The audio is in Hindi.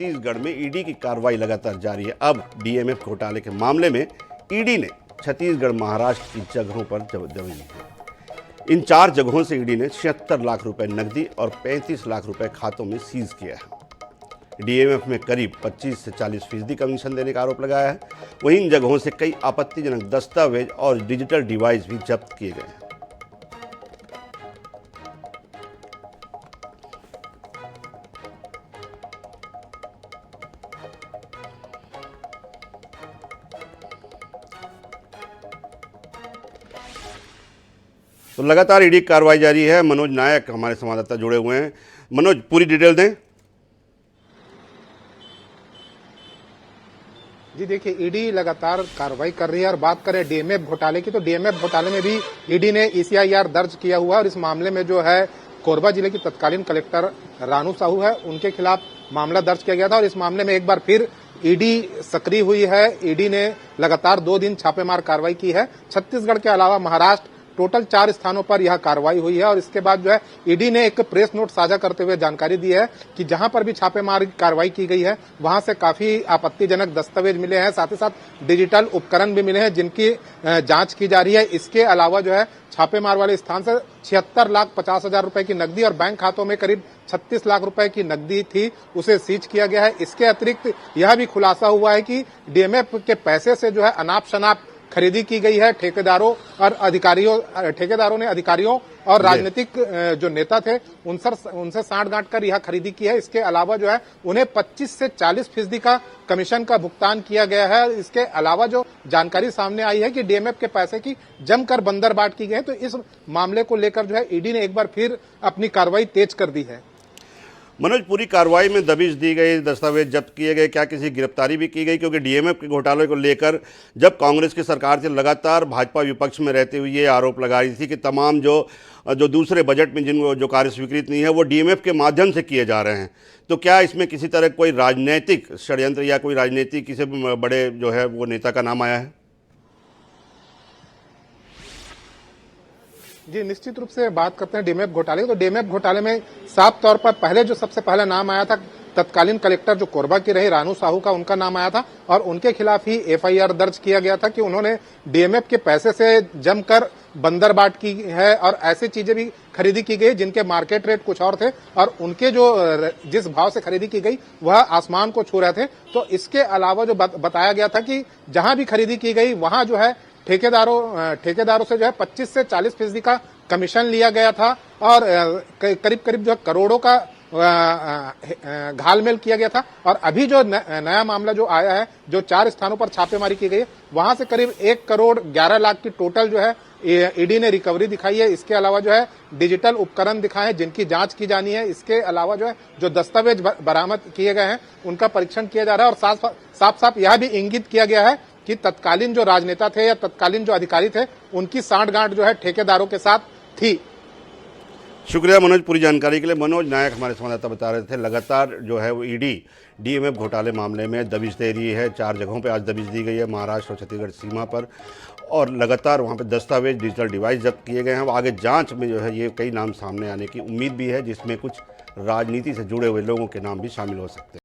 छत्तीसगढ़ में ईडी की कार्रवाई लगातार जारी है। अब डीएमएफ घोटाले के मामले में ईडी ने छत्तीसगढ़, महाराष्ट्र की जगहों पर जबरदस्ती है। इन 4 जगहों से ईडी ने 76 लाख रुपए नकदी और 35 लाख रुपए खातों में सीज किया है। डीएमएफ में करीब 25 से 40% कमीशन देने का आरोप लगाया है। वहीं इन जगहों से कई आपत्तिजनक दस्तावेज और डिजिटल डिवाइस भी जब्त किए गए हैं। तो लगातार ईडी कार्रवाई जारी है। मनोज नायक हमारे संवाददाता जुड़े हुए हैं। मनोज, पूरी डिटेल दें। जी देखिए, ईडी लगातार कार्रवाई कर रही है और बात करें डीएमएफ घोटाले की, तो डीएमएफ घोटाले में भी ईडी ने ईसीआईआर दर्ज किया हुआ है और इस मामले में जो है कोरबा जिले की तत्कालीन कलेक्टर रानू साहू है, उनके खिलाफ मामला दर्ज किया गया था और इस मामले में एक बार फिर ईडी सक्रिय हुई है। ईडी ने लगातार 2 दिन छापेमार कार्रवाई की है। छत्तीसगढ़ के अलावा महाराष्ट्र, टोटल 4 स्थानों पर यह कार्रवाई हुई है और इसके बाद जो है ईडी ने एक प्रेस नोट साझा करते हुए जानकारी दी है कि जहां पर भी छापेमार कार्रवाई की गई है वहां से काफी आपत्तिजनक दस्तावेज मिले हैं, साथ ही साथ डिजिटल उपकरण भी मिले हैं जिनकी जांच की जा रही है। इसके अलावा जो है छापेमार वाले स्थान से 76,50,000 रुपए की नकदी और बैंक खातों में करीब 36 लाख रुपए की नकदी थी, उसे सीज किया गया है। इसके अतिरिक्त यह भी खुलासा हुआ है कि डीएमएफ के पैसे से जो है अनाप शनाप खरीदी की गई है। ठेकेदारों ने अधिकारियों और राजनीतिक जो नेता थे उनसे साठ-गांठ कर यह खरीदी की है। इसके अलावा जो है उन्हें 25 से 40% का कमीशन का भुगतान किया गया है। इसके अलावा जो जानकारी सामने आई है कि डीएमएफ के पैसे की जमकर बंदरबाट की गई है, तो इस मामले को लेकर जो है ईडी ने एक बार फिर अपनी कार्रवाई तेज कर दी है। मनोज, पूरी कार्रवाई में दबिश दी गई, दस्तावेज जब्त किए गए, क्या किसी गिरफ्तारी भी की गई? क्योंकि डीएमएफ के घोटाले को लेकर जब कांग्रेस की सरकार से लगातार भाजपा विपक्ष में रहते हुए ये आरोप लगा रही थी कि तमाम जो दूसरे बजट में जिन जो कार्य स्वीकृत नहीं है वो डीएमएफ के माध्यम से किए जा रहे हैं, तो क्या इसमें किसी तरह कोई राजनीतिक षड्यंत्र या कोई राजनीतिक किसी बड़े जो है वो नेता का नाम आया है? जी, निश्चित रूप से बात करते हैं डीएमएफ घोटाले, तो डीएमएफ घोटाले में साफ तौर पर पहले जो सबसे पहला नाम आया था तत्कालीन कलेक्टर जो कोरबा की रही रानू साहू का, उनका नाम आया था और उनके खिलाफ ही एफआईआर दर्ज किया गया था कि उन्होंने डीएमएफ के पैसे से जमकर बंदरबाट की है और ऐसी चीजें भी खरीदी की गई जिनके मार्केट रेट कुछ और थे और उनके जो जिस भाव से खरीदी की गई वह आसमान को छू रहे थे। तो इसके अलावा जो बताया गया था कि जहां भी खरीदी की गई वहां जो है ठेकेदारों से जो है 25 से 40% का कमीशन लिया गया था और करीब जो करोड़ों का घालमेल किया गया था। और अभी जो नया मामला जो आया है, जो 4 स्थानों पर छापेमारी की गई है, वहां से करीब 1 करोड़ 11 लाख की टोटल जो है ईडी ने रिकवरी दिखाई है। इसके अलावा जो है डिजिटल उपकरण दिखाए हैं जिनकी जांच की जानी है। इसके अलावा जो है जो दस्तावेज बरामद किए गए हैं उनका परीक्षण किया जा रहा है और साफ यह भी इंगित किया गया है कि तत्कालीन जो राजनेता थे या तत्कालीन जो अधिकारी थे उनकी साठगांठ जो है ठेकेदारों के साथ थी। शुक्रिया मनोज, पूरी जानकारी के लिए। मनोज नायक हमारे संवाददाता बता रहे थे लगातार जो है वो ईडी डीएमएफ घोटाले मामले में दबिश दे रही है। 4 जगहों पे आज दबिश दी गई है, महाराष्ट्र और छत्तीसगढ़ सीमा पर, और लगातार वहाँ पे दस्तावेज, डिजिटल डिवाइस जब्त किए गए हैं। आगे जांच में जो है ये कई नाम सामने आने की उम्मीद भी है जिसमें कुछ राजनीति से जुड़े हुए लोगों के नाम भी शामिल हो सकते हैं।